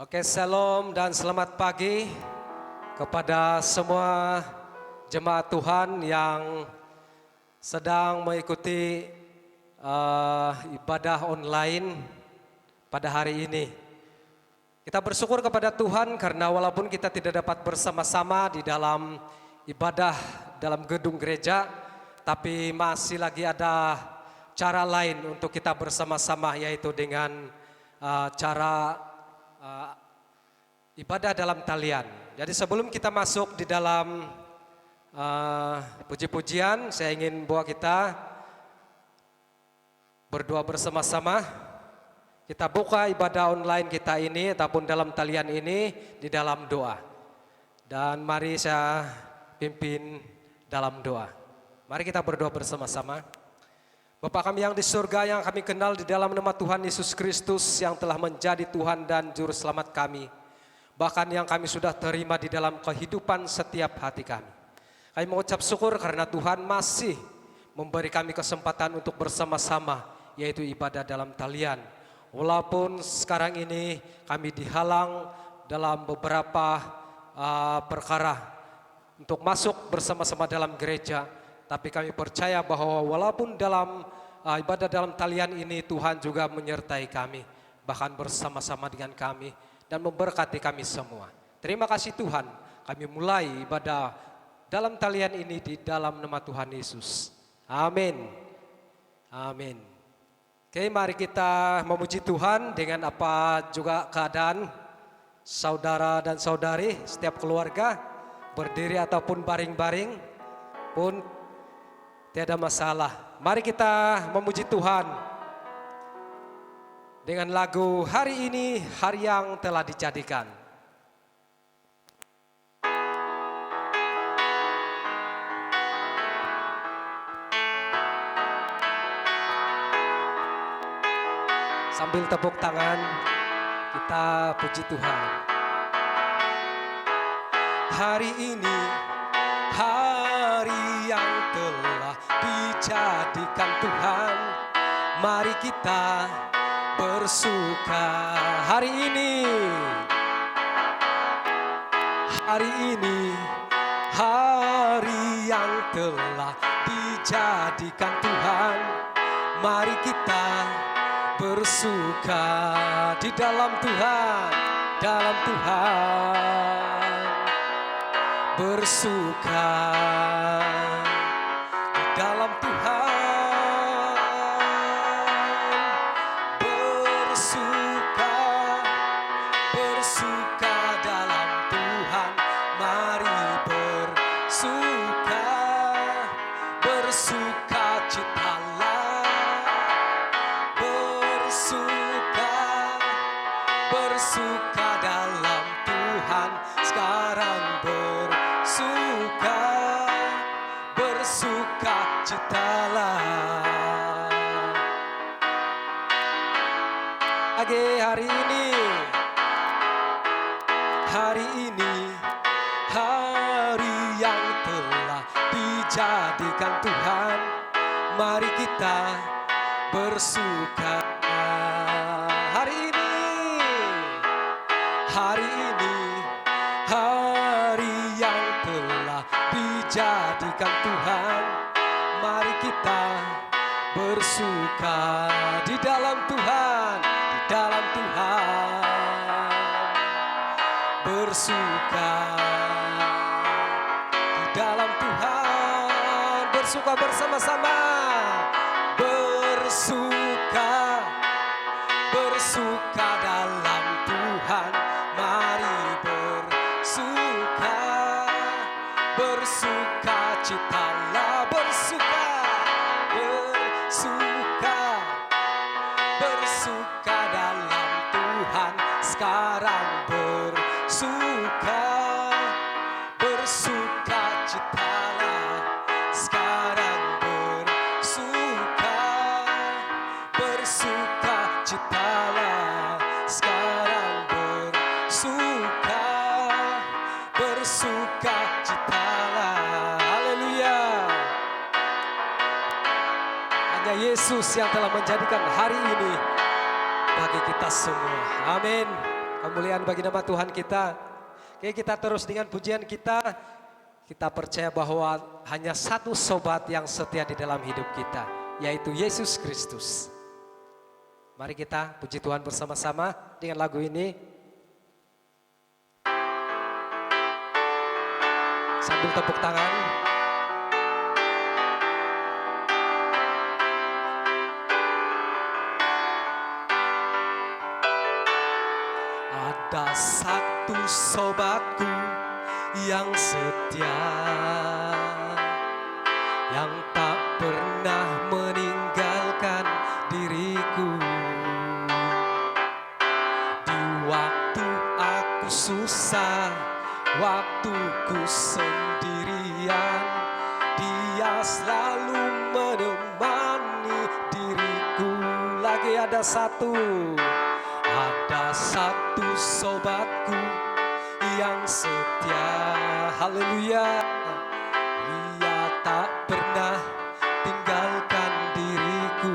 Oke, shalom dan selamat pagi kepada semua jemaat Tuhan yang sedang mengikuti ibadah online pada hari ini. Kita bersyukur kepada Tuhan karena walaupun kita tidak dapat bersama-sama di dalam ibadah dalam gedung gereja, tapi masih lagi ada cara lain untuk kita bersama-sama, yaitu dengan cara ibadah dalam talian. Jadi sebelum kita masuk di dalam puji-pujian, saya ingin bawa kita berdoa bersama-sama. Kita buka ibadah online kita ini ataupun dalam talian ini di dalam doa. Dan mari saya pimpin dalam doa. Mari kita berdoa bersama-sama. Bapa kami yang di surga, yang kami kenal di dalam nama Tuhan Yesus Kristus yang telah menjadi Tuhan dan Juru Selamat kami. Bahkan yang kami sudah terima di dalam kehidupan setiap hati kami. Kami mengucap syukur karena Tuhan masih memberi kami kesempatan untuk bersama-sama, yaitu ibadah dalam talian. Walaupun sekarang ini kami dihalang dalam beberapa perkara untuk masuk bersama-sama dalam gereja, tapi kami percaya bahwa walaupun dalam ibadah dalam talian ini Tuhan juga menyertai kami, bahkan bersama-sama dengan kami dan memberkati kami semua. Terima kasih Tuhan, kami mulai ibadah dalam talian ini di dalam nama Tuhan Yesus. Amin. Amin. Oke, mari kita memuji Tuhan dengan apa juga keadaan saudara dan saudari, setiap keluarga, berdiri ataupun baring-baring pun tiada masalah. Mari kita memuji Tuhan dengan lagu Hari Ini Hari Yang Telah Dijadikan. Sambil tepuk tangan, kita puji Tuhan. Hari ini, hari yang telah dijadikan Tuhan. Mari kita bersuka. Hari ini, hari yang telah dijadikan Tuhan. Mari kita bersuka di dalam Tuhan, bersuka di dalam Tuhan, bersuka dalam Tuhan. Mari bersuka citalah. Bersuka dalam Tuhan, sekarang bersuka citalah. Hari ini, hari yang telah dijadikan Tuhan. Mari kita bersuka. Hari ini, hari yang telah dijadikan Tuhan. Mari kita bersuka di dalam Tuhan, bersuka di dalam Tuhan, bersuka bersama-sama, bersuka dalam Tuhan. Mari bersuka citalah, bersuka dalam Tuhan. Sekarang bersuka citalah. Sekarang bersuka citalah. Sekarang bersuka citalah. Haleluya. Hanya Yesus yang telah menjadikan hari ini bagi kita semua. Amin. Kami Kemuliaan bagi nama Tuhan kita. Oke, kita terus dengan pujian kita. Kita percaya bahwa hanya satu sobat yang setia di dalam hidup kita, yaitu Yesus Kristus. Mari kita puji Tuhan bersama-sama dengan lagu ini. Sambil tepuk tangan. Ada satu sobatku yang setia, yang tak pernah meninggalkan diriku. Di waktu aku susah, waktuku sendirian, dia selalu menemani diriku. Lagi ada satu sobatku yang setia, haleluya. Dia tak pernah tinggalkan diriku.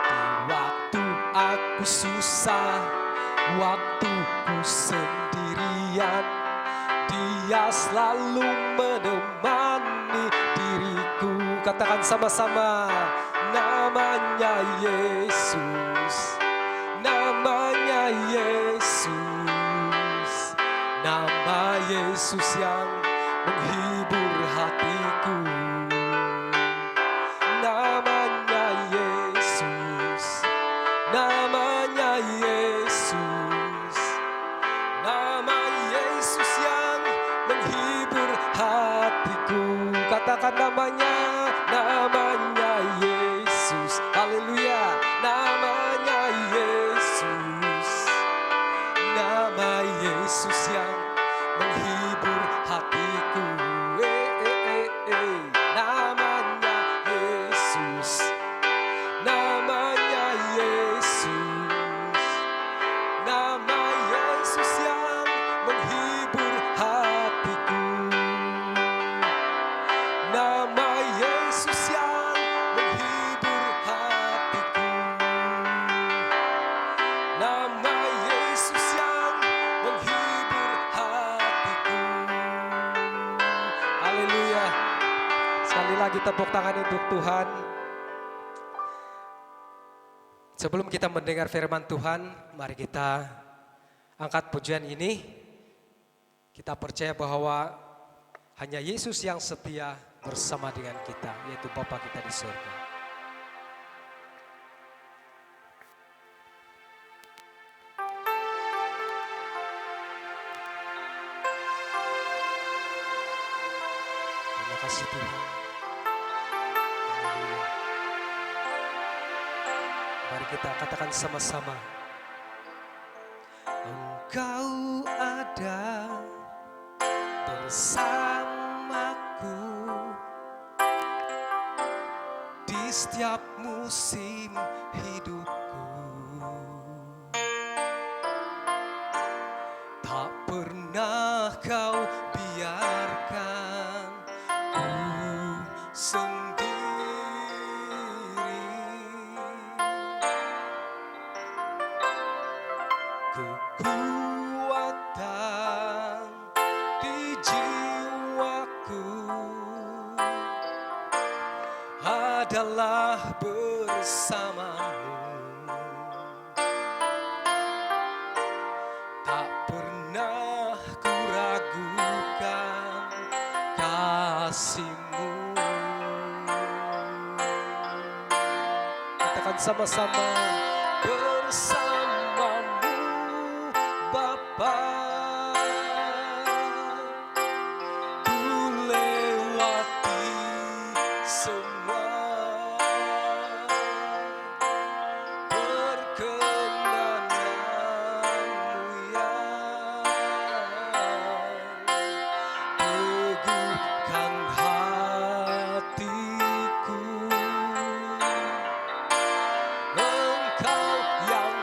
Di waktu aku susah, waktuku sendirian, dia selalu menemani diriku. Katakan sama-sama, namanya Yesus, namanya Yesus, nama Yesus yang menghibur hatiku. Namanya Yesus, namanya Yesus, nama Yesus yang menghibur hatiku. Katakan namanya, namanya Yesus, haleluya. Namanya Yesus, nama Yesus yang menghibur hatiku. Namanya Yesus, namanya Yesus, nama Yesus yang menghibur hatiku. Nama Yesus yang menghibur hatiku. Nama Yesus yang menghibur hatiku. Haleluya. Sekali lagi tepuk tangan untuk Tuhan. Sebelum kita mendengar firman Tuhan, mari kita angkat pujian ini. Kita percaya bahwa hanya Yesus yang setia bersama dengan kita, yaitu Bapa kita di surga. Terima kasih Tuhan. Haleluya. Mari kita katakan sama-sama. Engkau ada bersamaku di setiap musim hidupku. Tak pernah kau biarkan ku sendiri. Kekuatan di jiwaku adalah bersamamu. Tak pernah ku ragukan kasih-Mu. Katakan sama-sama, bersamamu Bapa. Ku lewati semua, perkenanan-Mu yang teguhkan hatiku. Engkau yang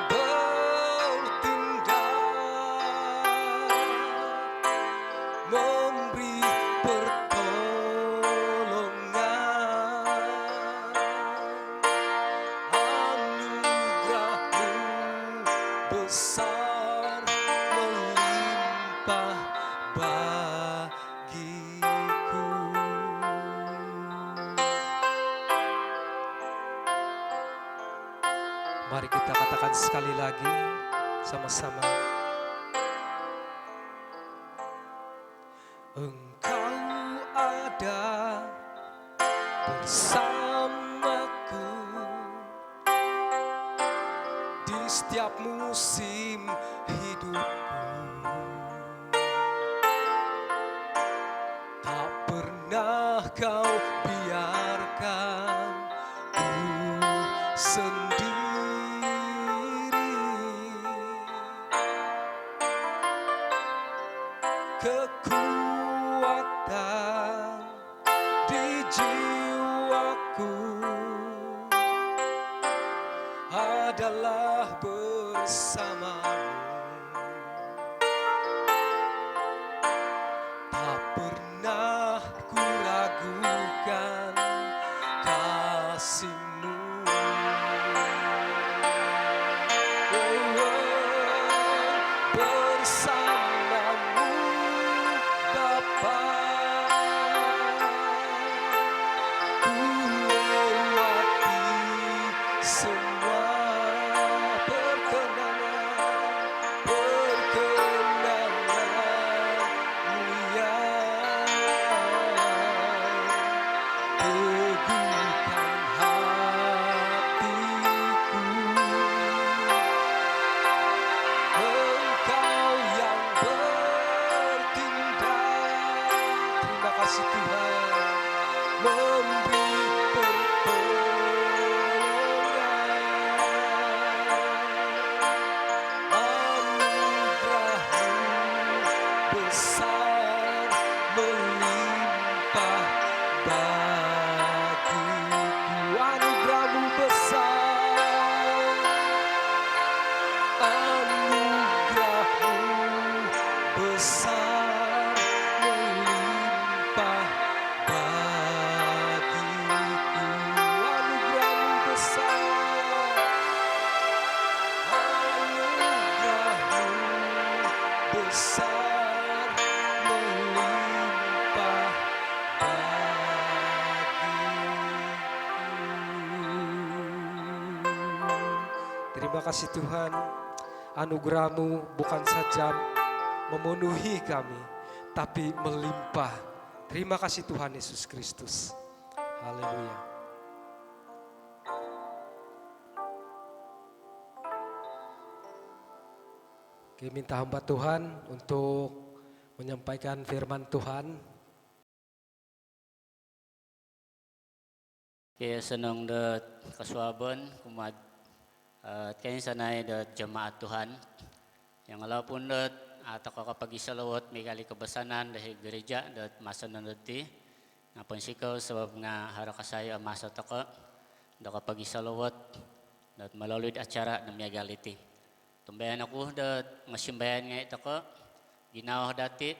sekali lagi sama-sama. Engkau ada bersamaku di setiap musim hidupku. Tak pernah kau biarkan ku sendiri. Kekuatan di jiwaku adalah bersamamu. Tak pernah ku ragukan kasih-Mu. Bersamamu Bapa, ku lewati semua perkenangan mulia. Teguhkan hatiku, Engkau yang bertindak. Terima kasih Tuhan, memberi pertolongan. Anugerah-Mu besar melimpah bagiku. Anugerah-Mu besar, anugerah-Mu besar melimpah bagiku. Anugerah-Mu besar, anugerah-Mu besar melimpah bagiku. Terima kasih Tuhan, anugerah-Mu bukan saja memenuhi kami, tapi melimpah. Terima kasih Tuhan Yesus Kristus. Haleluya. Oke, minta hamba Tuhan untuk menyampaikan firman Tuhan. Kaya senang dat kasuaban kumat kaya sanay dat jemaat Tuhan yang walaupun dat atau kapag isalawat may kali kebesanan dahil gereja dat masa nanti ngapon sikaw sebab nga harakasaya masa taka da kapag isalawat dat melalui acara na miyagaliti. Tumbayan ako dat masimbayan nga itaka ginawa dati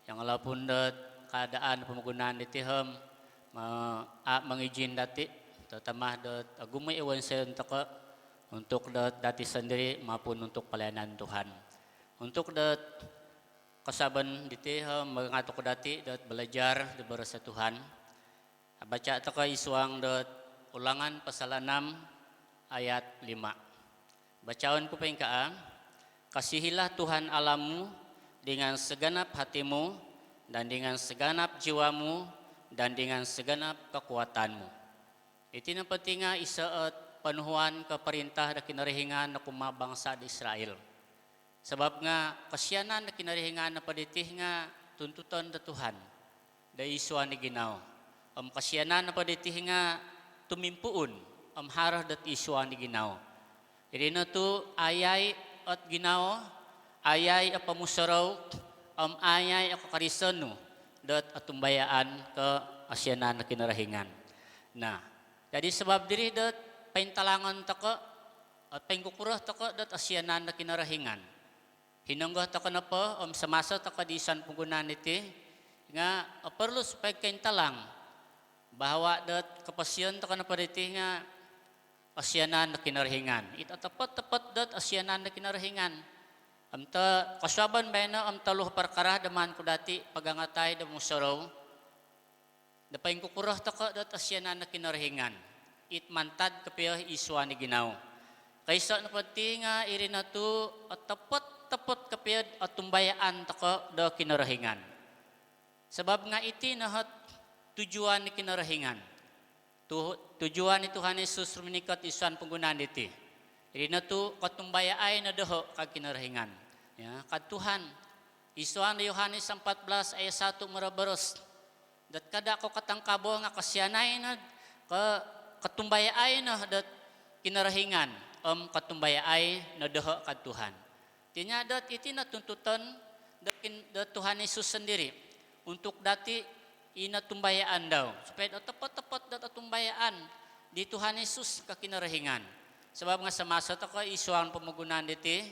yang walaupun dat keadaan pemgunaan ditiham mengizin dati terutama dat agumay iwan sa taka untuk dat dati sendiri maupun untuk pelayanan Tuhan. Untuk dat kasaban ditiham mengatuk dati dat belajar di berasa Tuhan. Baca taka isuang dat Ulangan pasal 6 ayat 5. Bacaan ko pengkaan, kasihilah Tuhan Allahmu dengan segenap hatimu dan dengan segenap jiwamu dan dengan segenap kekuatanmu. Iti na pati nga isaat panuhuan ka perintah na kinarihingan na kumabangsa di Israel. Sebab nga kasyanan na kinarihingan na paditih nga tuntutan da Tuhan da iswa ni ginaw. Kasyanan na paditih nga tumimpuun harah dat iswa ni ginaw. Iti na to ayay at ginaw, ayay at pamusaraw, ayay at karisano dat atumbayaan ka asyanan na kinarahingan. Nah, jadi sebab diri dat paintalangan taka at paingkukurah taka dat asyanan na kinarahingan. Hinanggah taka na pa sa masa taka di isan punggunan iti nga perlu supaya kaintalang bahwa dat kapasyan taka na pa iti nga asyanan na kinarahingan. Ita tepat-tepat dat asyanan na kinarahingan. Amta kasaban bayna am taluh perkara daman ko dati pagangatay da musaraw. Da paingkukurah taka dat asyanan na kinarahingan. It mantad kapiyah iswa ni ginaw. Kaysa na pati nga iri na to at tapot kapiyad at tumbayaan tako do kinarahingan. Sebab nga iti nahat tujuan ni kinarahingan. Tujuan ni Tuhan Yesus ruminikat isuan penggunaan iti. Iri na to katumbayaan na doho kag kinarahingan. Ya, kad Tuhan isuan ni Yohanes 14 ayat 1 marabaros. Dat kada ko katangkabo nga kasyanay na katumbayaan na dat kinarahingan katumbayaan na doho kad Tuhan. Tinya dat iti natuntutan dat Tuhan Yesus sendiri untuk dati inatumbayaan daw. Supaya tepat-tepat dat atumbayaan di Tuhan Yesus kakinarahingan. Sebab nga sa masa tako isuan pamagunan diti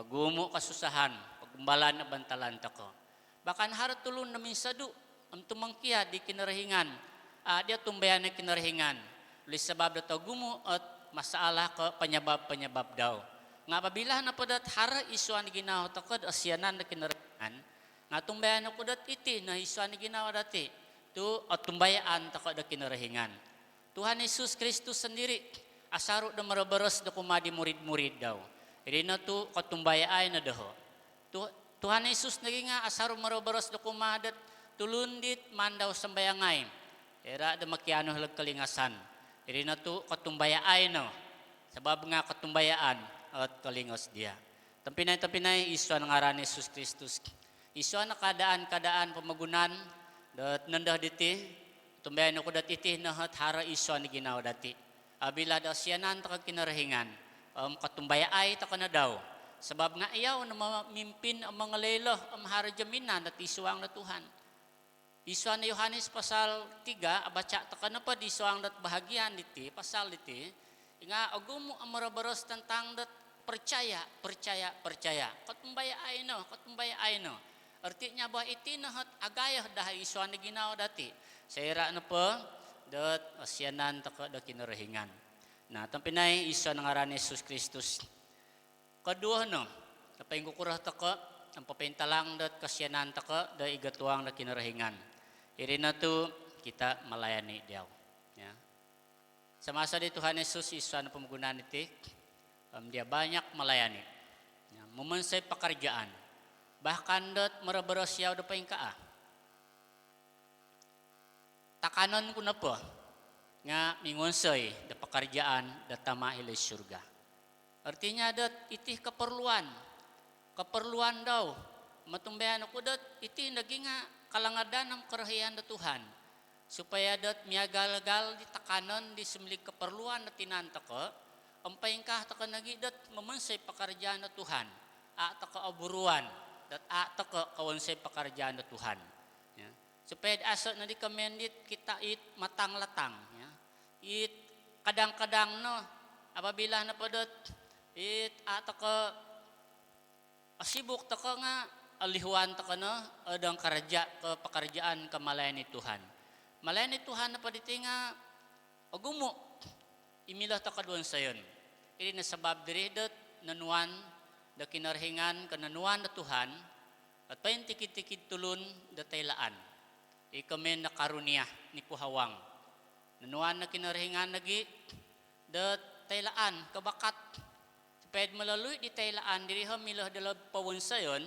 gumo kasusahan, pagumbalan na bantalan tako. Bahkan harat tulun na minsadu am tumangkiya di kinarahingan. Dia tumbayan na kinarahingan. Ulis sabab dato gumo at masalah ke penyebab-penyebab daw. Nga apabila na padat hara isuan ginawa tako asyanan na kinarahingan. Nga tumbayan na padat iti na isuan ginawa dati. Tu at tumbayaan tako da kinarahingan. Tuhan Yesus Kristus sendiri asaro da marabaros da kumadi murid-murid daw. Iri na tu katumbayaan na daho. Tuhan Yesus naging nga asaro marabaros da kumadat tulundit mandaw sambayangay. Era da makiano halag kalingasan. Iri na tu katumbayaan no. Sabab nga katumbayaan at kalingos dia. Tampinay iswa ng ngaran ni Jesus Kristus. Iswa na kadaan pamagunan dat nandah diti. Tumbayan ako dat iti na hara iswa ni ginawa dati. Abila da siyanan ta kinarahingan. Katumbayaan ta na daw. Sabab nga ayaw na mamimpin ang mga lelo ang hara jaminan at iswang na Tuhan. Iswa ni Yohanes pasal 3 abaca ta na pa di iswang dat bahagian diti pasal diti. Nga agumo ang marabaros tentang dat percaya. Katumbayaan no. Artinya bahwa iti nahat agayah dah iswan na ginawa dati. Sayra na po dat asyanan taka da kinarahingan. Na tampinay iswan ng ngaran ni Jesus Kristus. Kadua no, napayong kukurah taka ang papintalang dat kasyanan taka da igatuang na kinarahingan. Iri na to kita malayani diyaw. Ya. Sa masa di Tuhan Yesus iswan na pamagunaan iti, dia banyak melayani. Ya, memansay pekerjaan. Bahkan dat marabaros yaw da paing kaa. Takanon ko na po nga mingonsay da pekerjaan da tama ilay surga. Artinya dat iti keperluan daw. Matumbayan ako dat iti naging kalangadan ng karahiyan da Tuhan. Supaya dat miagal-gal di takanon di sumlik keperluan na tinanta ko. Ang paingkah taka nagidat mamansay pekerjaan na Tuhan. Taka aburuan. Dat taka kawansay pekerjaan na Tuhan. Ya. Supaya asa na di kamendit kita it matang-latang. Ya. It kadang-kadang no. Apabila na padat it taka asibuk taka nga alihuan taka no. Adang karaja ke pekerjaan kamalayan ni Tuhan. Malayan ni Tuhan na paditi nga agumo. Imilah taka doon sayon. Ini nasabab diri dat nanuan da kinarhingan kananuan na Tuhan at payin tikid-tikid tulun da taylaan. Ikamen na karunia ni puhawang. Nanuan na kinarhingan nagi da taylaan kabakat. Supaya malalui di taylaan diri hamilah dalab pawon sayon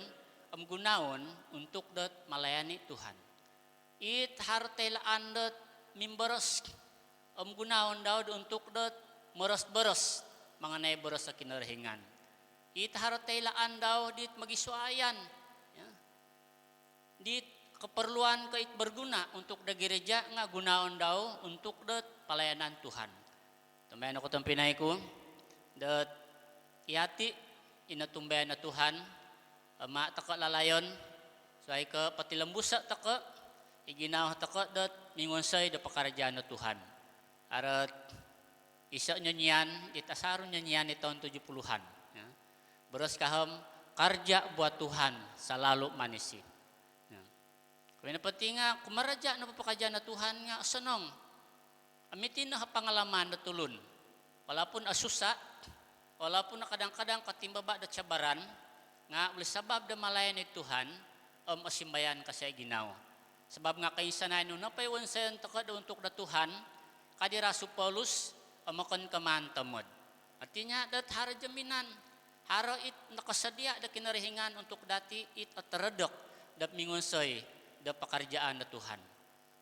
am gunaon untuk dat malayani Tuhan. It har taylaan dat mimbaros am gunaon daw untuk dat meros-beros mengenai beros sa kinarhingan. Itaharatailaan daw dit magisuayan. Ya. Dit keperluan kait berguna untuk da gereja nga gunaon daw untuk dat pelayanan Tuhan. Tumbayan ako tampinay ko dat iati inatumbayan na Tuhan ama taka lalayon so ay ka patilambusa taka iginaw taka dat mingonsay da pakarajaan na Tuhan. Arat isa nyanyian itasaron nyanyian ni tahun 70-an. Ya. Beros kaham karja buat Tuhan selalu manisi. Ya. Kaya napati nga kumaraja na papakarjaan na Tuhan nga senong. Amitin na pangalaman na tulun. Walaupun asusa, walaupun na kadang-kadang katimbaba da cabaran, nga ulit sabab da malayan ni Tuhan, asimbayan kasi ginawa. Sebab nga kaisanan nung napaywan sayan taka da untuk da Tuhan, kadirasu Paulus, amakon kaman tamod. Artinya dat hara jaminan, hara it nakasadia da kinarihingan untuk dati it teredok da mingunsoy da pekerjaan da Tuhan.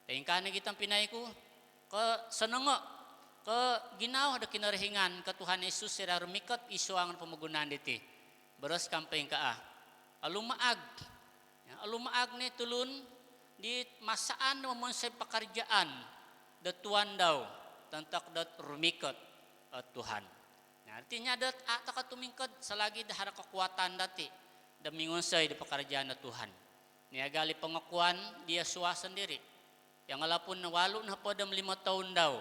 Tingkana kita pinaiku ke senengo ke ginaw da kinarihingan ke Tuhan Yesus sira rumikat isuang pemagunaan diti. Beres kampeng ka alumaag. Ya, alumaag ni tulun di masaan memonsay pekerjaan da Tuhan daw tentak dat rumikat Tuhan. Nah, artinya dat ataka tumingkad selagi dahara kekuatan dati da mingonsay di pekerjaan da Tuhan. Niagali pengakuan dia suah sendiri. Yang alapun nawalu na podam 5 tahun daw.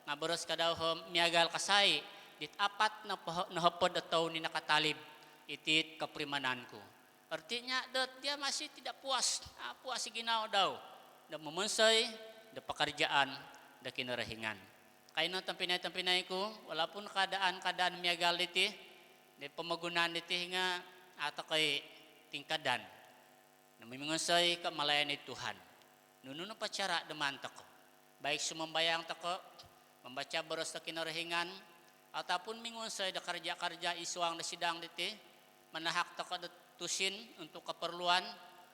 Nga beres ka daw miagal kasay dit apat na hapod da tahun ni nakatalib itit kaprimananku. Artinya dia masih tidak puas. Puas si ginaw daw. Da memensay, da pekerjaan, da kinarahingan. Kaya nang tampinay ko, walaupun keadaan miagal iti, da pemagunaan iti nga ato kay tingkadan. Na memensay ka malayan ni Tuhan. Nuno pa cara demantak ko. Baik sumambayang tako, membaca beres da kinarahingan, ataupun mingonsay da karja-karja isuang da sidang iti, manahak tako da tusin untuk keperluan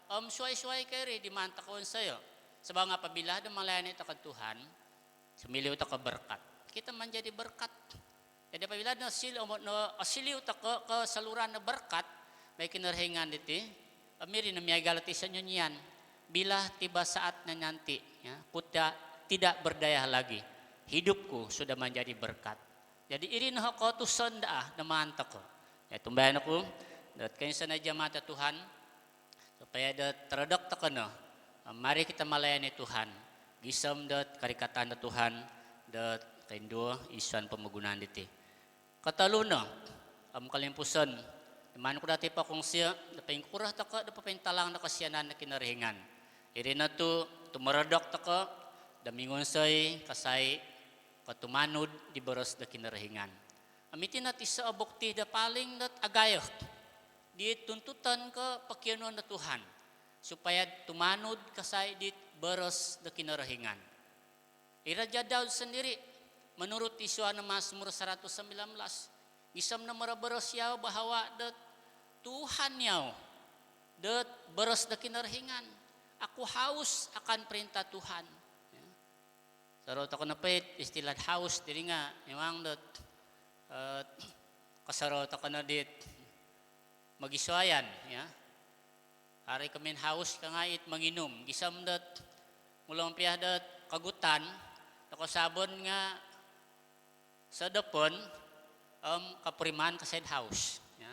suai-suai kiri di mantakon saya sebab apabila ada melayani takkan Tuhan semiliw tak berkat kita menjadi berkat jadi apabila asiliw tak ke saluran na berkat baik kinerhingan diti amiri na miagalati sa nyunyian bila tiba saatnya nanti ya kuda tidak berdaya lagi hidupku sudah menjadi berkat jadi irin ko tuson daa na mantak ko ya tumbayan ako dat kayo sana jamaah Tuhan supaya dat teredok takana mari kita melayani Tuhan gisam dat karikatan da Tuhan dat kaindo isuan pemagunaan diti kataluna kalimpusan man ko dati pa kung siya da pengkurah taka da papentalang na kasyanan na kinarihingan iri na to tumeredok taka da mingonsay kasay katumanod di beres da kinarihingan amitin nat isa bukti da paling dat agayo dituntutan ke pakianon na Tuhan supaya tumanod kasay dit beres da kinarahingan. Iraja Daud sendiri menurut iswa na Mazmur 119 isam na maraberes yaw bahwa dat Tuhan yaw dat beres da kinarahingan. Aku haus akan perintah Tuhan. Sarot ako napit istilah haus diri nga memang dat kasarot ako na dit magiswayan ya hari kamin haus kangait manginom gisam dat mulang piadat kagutan nakasabon nga sa dapon kapriman kased house ya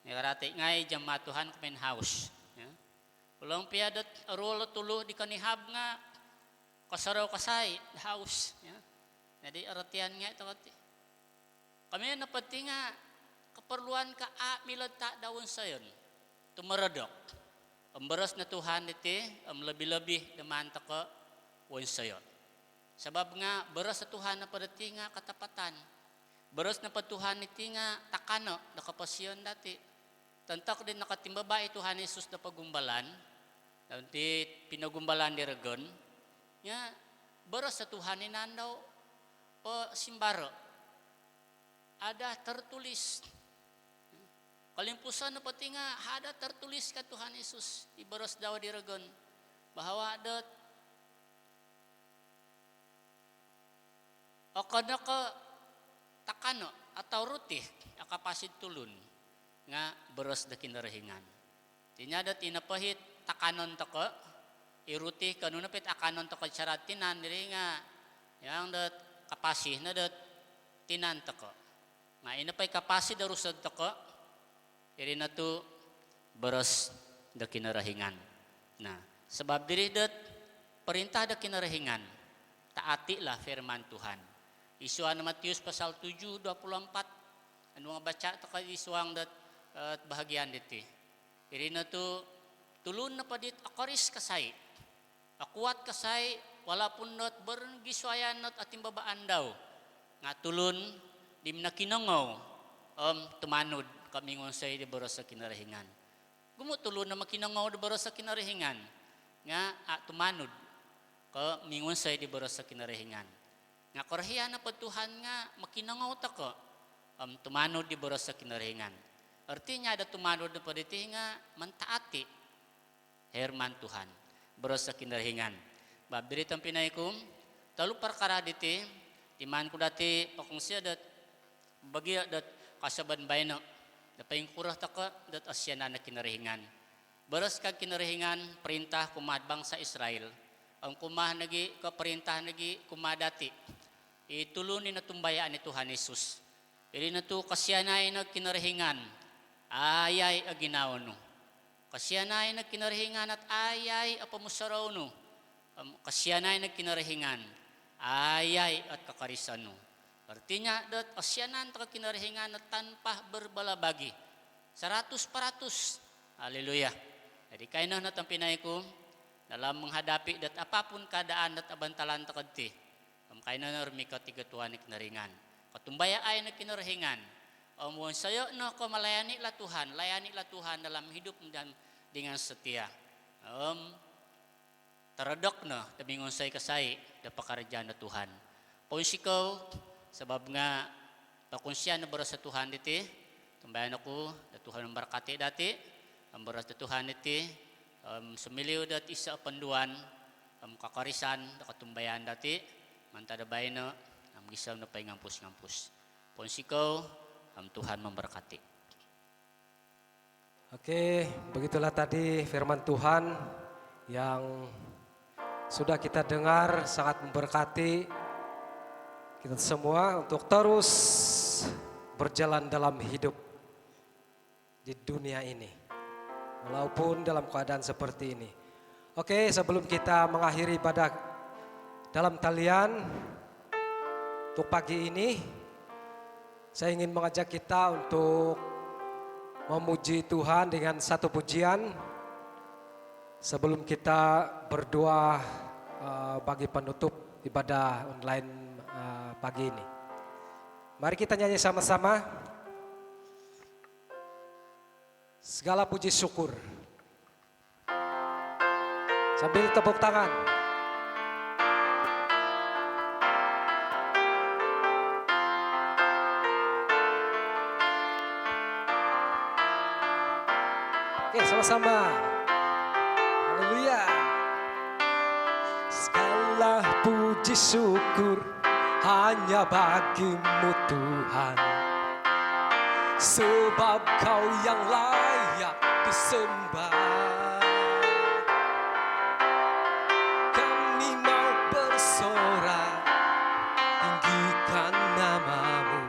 nikarati ngay jamaah Tuhan kamin house ya mulang piadat arolo tulo di kanihab nga kasaraw kasay house ya jadi aratian nga ito kami napati nga keperluan ka milad tak daun sayon tumeredok beres na Tuhan iti lebih-lebih deman taka wan sayon sebab nga beres na Tuhan na padati nga katapatan beres na Tuhan iti nga takano da kapasyon dati tentak din nakatimbaba Tuhan Yesus da pagumbalan nanti pinagumbalan di regon nya beres na Tuhan ni nandaw simbaro ada tertulis kalimpusan na pati nga hada tertulis ka Tuhan Yesus ibaros daw di regon bahwa dat akada ka takano atau rutih akapasid tulun nga beres da kinarahingan tinya dat inapahit takanon taka irutih kanuna pit akanon taka syaratinan diri nga yang dat kapasih na dat tinan taka nga inapay kapasih da rusad taka iri na to beres da kinarahingan. Nah, sebab diri dat perintah da kinarahingan, taatilah firman Tuhan. Isuan Matius pasal 7:24 anu ngabaca ta isuang dat bahagian diti. Iri na to tulun na padit akaris kasay. Akuat kasay walaupun not bergiswayan not ating babaan daw. Nga tulun dimna kinangaw tumanod kami ngonsay di beres sa kinarahingan. Gumutulo na makinangaw di beres sa kinarahingan. Nga tumanod ka mingonsay di beres sa kinarahingan. Nga korahiyan na Tuhan nga makinangaw ta ko tumanod di boros sa kinarhingan. Artinya ada tumanod na paditi nga mentaati herman Tuhan boros sa kinarhingan. Bab diri tang pinaykum talu perkara diti timan ko dati pakungsiya dat bagia dat kasaban bayna da paing kurah taka dat asyana na kinarhingan. Boros kag kinarhingan perintah kumad bangsa Israel. Ang kumah nagi kaperintah nagi kumadati itulunin na tumbayaan ni Tuhan Yesus. Ili na to kasyanay na kinarhingan ayay aginaw no. Kasyanay na kinarhingan at ayay apamusaraw no. Kasyanay na kinarhingan ayay at kakarisan no. Artinya dat asyanan ta kinarhingan na tanpa berbalabagi 100%. Haleluya. Jadi kayo na pinay ko dalam menghadapi dat apapun keadaan dat abantalan takadti. Kayo na rumika tiga Tuhan ni kinaringan. Katumbaya ay na kinarhingan. Sayo no ko malayani la Tuhan dalam hidup dan dengan setia. Teredok no tabingon say kasay da pakarjaan na Tuhan. Pausikaw sebab nga pakunsya na boros sa Tuhan diti. Tumbayan ako da Tuhan memberkati dati. Ang boros da Tuhan diti sumiliw dat isa panduan kakarisan da katumbayan dati. Mantada bayi na ang gisaw na pay ngampus-ngampus. Pausikaw Tuhan memberkati. Oke, begitulah tadi firman Tuhan yang sudah kita dengar, sangat memberkati kita semua untuk terus berjalan dalam hidup di dunia ini, walaupun dalam keadaan seperti ini. Oke, sebelum kita mengakhiri ibadah dalam talian untuk pagi ini, saya ingin mengajak kita untuk memuji Tuhan dengan satu pujian sebelum kita berdoa bagi penutup ibadah online pagi ini. Mari kita nyanyi sama-sama. Segala puji syukur. Sambil tepuk tangan. Oke, sama-sama. Haleluya. Segala puji syukur hanya bagimu Tuhan, sebab Kau yang layak disembah. Kami mau bersorak, tinggikan namamu.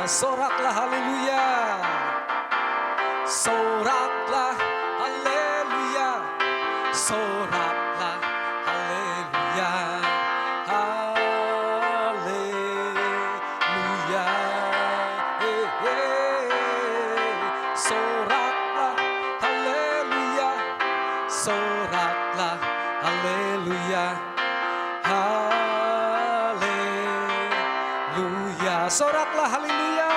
Soraklah haleluya, soraklah haleluya, soraklah haleluya, haleluya, soraklah haleluya, soraklah haleluya, haleluya, soraklah haleluya.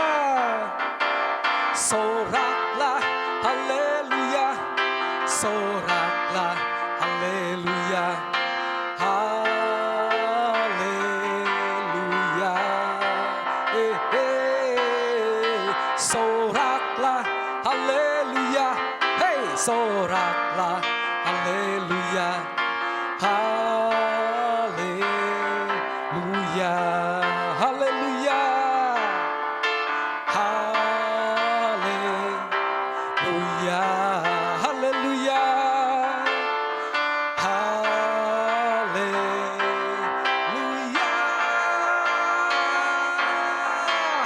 Soraklah haleluya, soraklah haleluya, haleluya, soraklah haleluya, hey, soraklah haleluya, haleluya, haleluya. Haleluya, haleluya,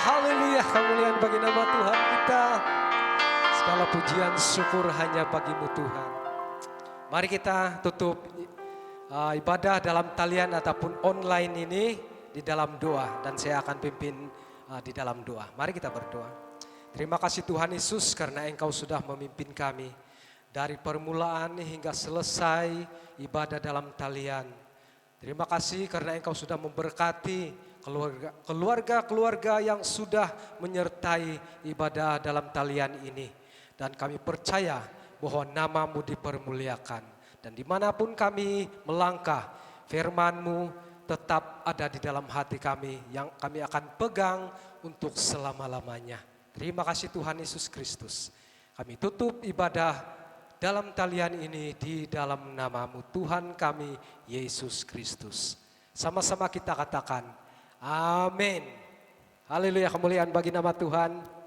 haleluya. Kemuliaan bagi nama Tuhan kita. Segala pujian syukur hanya bagimu Tuhan. Mari kita tutup ibadah dalam talian ataupun online ini di dalam doa, dan saya akan pimpin di dalam doa. Mari kita berdoa. Terima kasih Tuhan Yesus karena Engkau sudah memimpin kami dari permulaan hingga selesai ibadah dalam talian. Terima kasih karena Engkau sudah memberkati keluarga-keluarga yang sudah menyertai ibadah dalam talian ini. Dan kami percaya bahwa nama-Mu dipermuliakan. Dan dimanapun kami melangkah, firman-Mu tetap ada di dalam hati kami yang kami akan pegang untuk selama-lamanya. Terima kasih Tuhan Yesus Kristus. Kami tutup ibadah dalam talian ini di dalam nama-Mu Tuhan kami Yesus Kristus. Sama-sama kita katakan amin. Haleluya, kemuliaan bagi nama Tuhan.